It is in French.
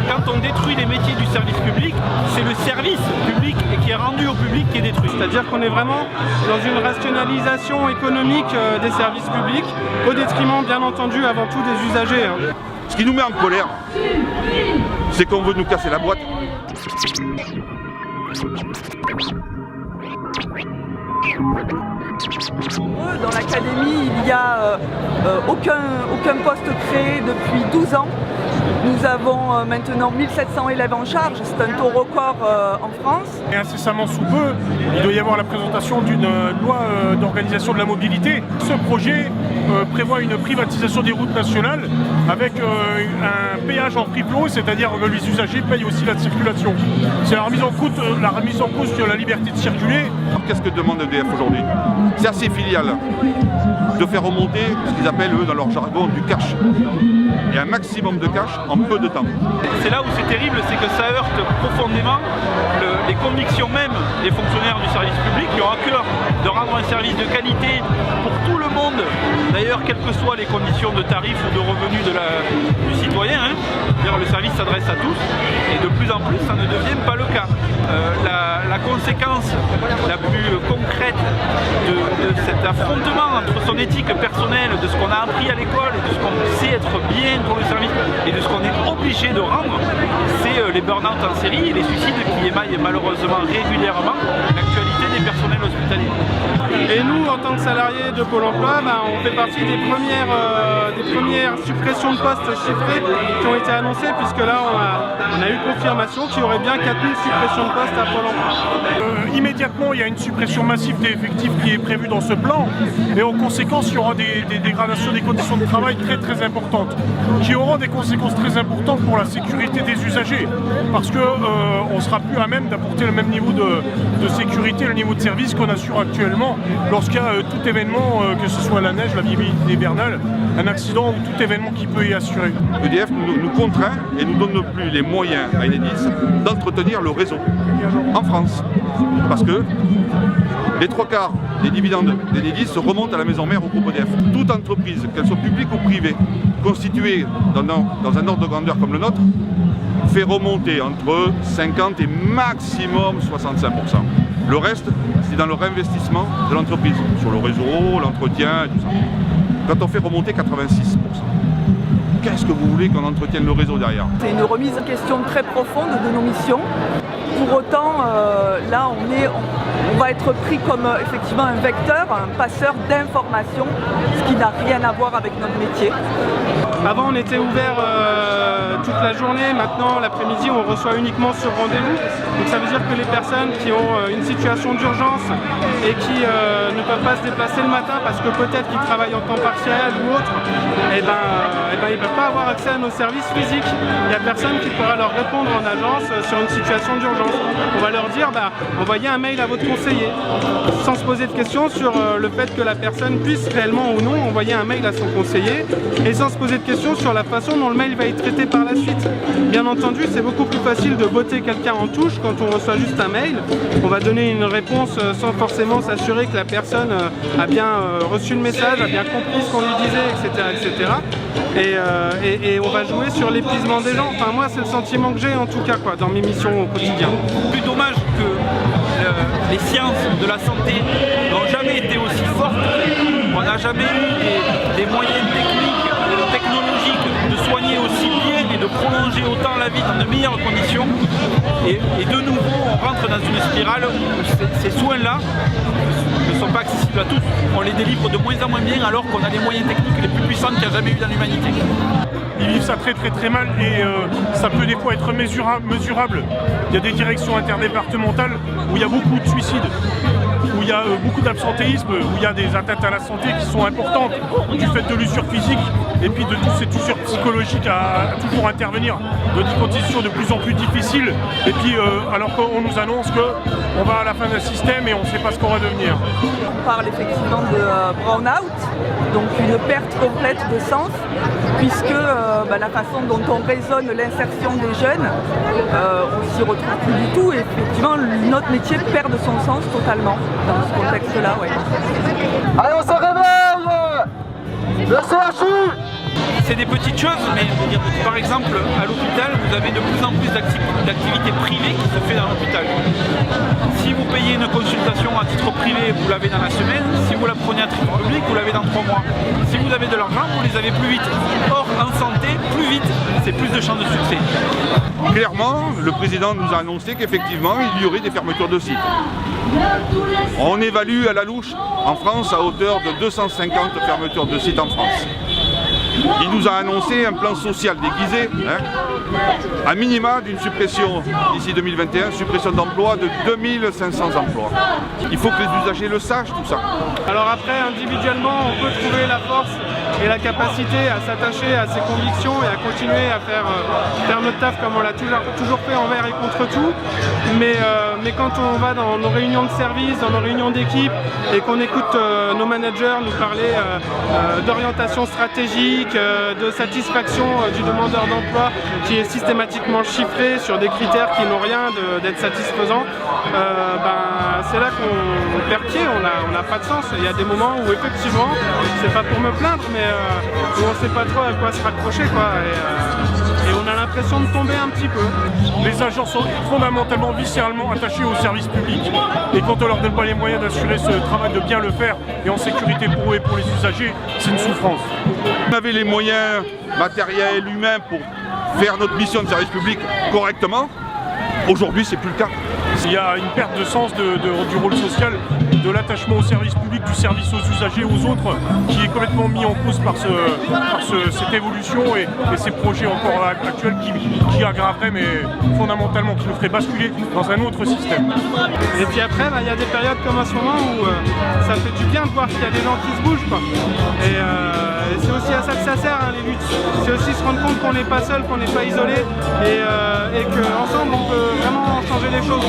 quand on détruit les métiers du service public, c'est le service public qui est rendu au public qui est détruit. C'est-à-dire qu'on est vraiment dans une rationalisation économique des services publics, au détriment bien entendu avant tout des usagers. Ce qui nous met en colère, c'est qu'on veut nous casser la boîte. Dans l'académie, il n'y a aucun poste créé depuis 12 ans. Nous avons maintenant 1700 élèves en charge, c'est un taux record en France. Et incessamment sous peu, il doit y avoir la présentation d'une loi d'organisation de la mobilité. Ce projet prévoit une privatisation des routes nationales avec un péage en free flow, c'est-à-dire que les usagers payent aussi la circulation. C'est la remise en cause de la liberté de circuler. Qu'est-ce que demande EDF aujourd'hui? C'est à ses filiales de faire remonter ce qu'ils appellent eux dans leur jargon du cash. Et un maximum de cash en peu de temps. C'est là où c'est terrible, c'est que ça heurte profondément les convictions même des fonctionnaires du service public qui ont à cœur de rendre un service de qualité pour tout le monde, d'ailleurs quelles que soient les conditions de tarifs ou de revenus du citoyen. Le service s'adresse à tous et de plus en plus ça ne devient pas le cas. La conséquence la plus concrète de cet affrontement entre son éthique personnelle, de ce qu'on a appris à l'école, de ce qu'on sait être bien pour le service et de ce qu'on est obligé de rendre, c'est les burn-out en série et les suicides qui émaillent malheureusement régulièrement l'actualité des personnels hospitaliers. Et nous, en tant que salariés de Pôle emploi, on fait partie des premières suppressions de postes chiffrées qui ont été annoncées, puisque là on a eu confirmation qu'il y aurait bien 4000 suppressions de postes à Pôle emploi. Immédiatement, il y a une suppression massive des effectifs qui est prévue dans ce plan, et en conséquence, il y aura des dégradations des conditions de travail très importantes, qui auront des conséquences très importantes pour la sécurité des usagers, parce qu'on ne sera plus à même d'apporter le même niveau de sécurité, le niveau de service qu'on assure actuellement lorsqu'il y a tout événement, que ce soit la neige, la visibilité hivernale, un accident ou tout événement qui peut y assurer. EDF nous contraint et nous donne plus les moyens à Enedis d'entretenir le réseau en France. Parce que les 3/4 des dividendes d'Enedis remontent à la maison mère au groupe EDF. Toute entreprise, qu'elle soit publique ou privée, constituée dans un ordre de grandeur comme le nôtre, fait remonter entre 50 et maximum 65%. Le reste, c'est dans le réinvestissement de l'entreprise, sur le réseau, l'entretien et tout ça. Quand on fait remonter 86%, qu'est-ce que vous voulez qu'on entretienne le réseau derrière? C'est une remise en question très profonde de nos missions. Pour autant, là, on va être pris comme effectivement un vecteur, un passeur d'informations, ce qui n'a rien à voir avec notre métier. Avant, on était ouvert toute la journée. Maintenant, l'après-midi, on reçoit uniquement sur rendez-vous. Donc ça veut dire que les personnes qui ont une situation d'urgence et qui ne peuvent pas se déplacer le matin parce que peut-être qu'ils travaillent en temps partiel ou autre, ils ne peuvent pas avoir accès à nos services physiques. Il n'y a personne qui pourra leur répondre en agence sur une situation d'urgence. On va leur dire, envoyez un mail à votre conseiller, sans se poser de questions sur le fait que la personne puisse réellement ou non envoyer un mail à son conseiller, et sans se poser de questions sur la façon dont le mail va être traité par la suite. Bien entendu, c'est beaucoup plus facile de botter quelqu'un en touche quand on reçoit juste un mail. On va donner une réponse sans forcément s'assurer que la personne a bien reçu le message, a bien compris ce qu'on lui disait, etc. Et on va jouer sur l'épuisement des gens. Enfin, moi, c'est le sentiment que j'ai en tout cas dans mes missions au quotidien. Plus dommage que les sciences de la santé n'ont jamais été aussi fortes. On n'a jamais eu des moyens technologiques de soigner aussi bien et de prolonger autant la vie dans de meilleures conditions. Et de nouveau, on rentre dans une spirale où ces soins-là ne sont pas accessibles à tous. On les délivre de moins en moins bien alors qu'on a les moyens techniques les plus puissants qu'il n'y a jamais eu dans l'humanité. Ils vivent ça très mal et ça peut des fois être mesurable. Il y a des directions interdépartementales où il y a beaucoup de suicides, où il y a beaucoup d'absentéisme, où il y a des atteintes à la santé qui sont importantes du fait de l'usure physique et puis de toute cette usure psychologique à toujours intervenir, dans des conditions de plus en plus difficiles. Et puis alors qu'on nous annonce qu'on va à la fin d'un système et on ne sait pas ce qu'on va devenir. On parle effectivement de burn-out, donc une perte complète de sens, puisque la façon dont on raisonne l'insertion des jeunes, on s'y retrouve plus du tout et effectivement notre métier perd de son sens totalement dans ce contexte-là. Ouais. Allez, on se réveille! Le CHU! c'est des petites choses, mais par exemple, à l'hôpital, vous avez de plus en plus d'activités privées qui se fait dans l'hôpital. Si vous payez une consultation à titre privé, vous l'avez dans la semaine. Si vous la prenez à titre public, vous l'avez dans 3 mois. Si vous avez de l'argent, vous les avez plus vite. Or, en santé, plus vite, c'est plus de chances de succès. Clairement, le président nous a annoncé qu'effectivement, il y aurait des fermetures de sites. On évalue à la louche en France à hauteur de 250 fermetures de sites en France. Il nous a annoncé un plan social déguisé, à minima d'une suppression d'ici 2021, suppression d'emplois de 2500 emplois. Il faut que les usagers le sachent tout ça. Alors après, individuellement, on peut trouver la force et la capacité à s'attacher à ses convictions et à continuer à faire notre taf comme on l'a toujours fait envers et contre tout. Mais quand on va dans nos réunions de service, dans nos réunions d'équipe et qu'on écoute nos managers nous parler d'orientation stratégique, de satisfaction du demandeur d'emploi qui est systématiquement chiffré sur des critères qui n'ont rien d'être satisfaisants, c'est là qu'on perd pied, on n'a pas de sens. Il y a des moments où effectivement, c'est pas pour me plaindre, mais où on ne sait pas trop à quoi se raccrocher, quoi. Et on a l'impression de tomber un petit peu. Les agents sont fondamentalement, viscéralement attachés au service public. Et quand on leur donne pas les moyens d'assurer ce travail, de bien le faire, et en sécurité pour eux et pour les usagers, c'est une souffrance. On avait les moyens matériels, humains pour faire notre mission de service public correctement. Aujourd'hui, c'est plus le cas. Il y a une perte de sens du rôle social, de l'attachement au service public, du service aux usagers, aux autres, qui est complètement mis en cause par cette évolution et ces projets encore actuels qui aggraveraient, mais fondamentalement, qui nous feraient basculer dans un autre système. Et puis après, il y a des périodes comme à ce moment où ça fait du bien de voir qu'il y a des gens qui se bougent, quoi. Et c'est aussi à ça que ça sert, les luttes. C'est aussi se rendre compte qu'on n'est pas seul, qu'on n'est pas isolé et qu'ensemble on peut vraiment changer les choses.